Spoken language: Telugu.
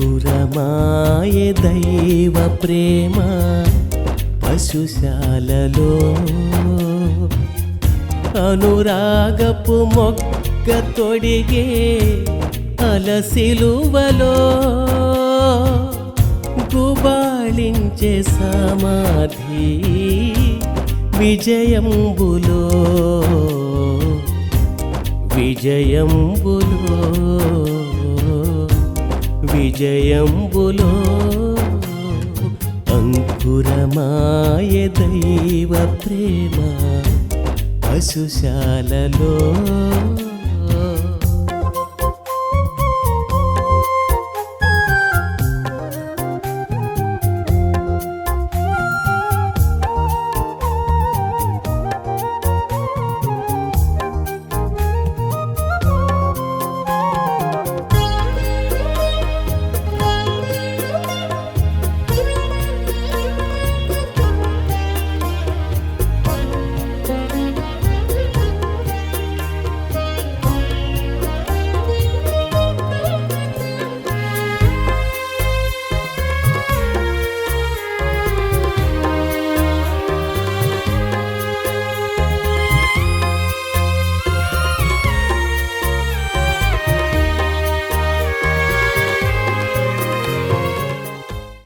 అంకురమాయె దైవ ప్రేమ పశుశాలలో అనురాగపు మొగ్గ తొడిగే అలసిలువలో గుబాళించే సమాధి విజయంబులో విజయంబులో విజయంబులో అంకురమాయె దైవ ప్రేమ పశుశాలలో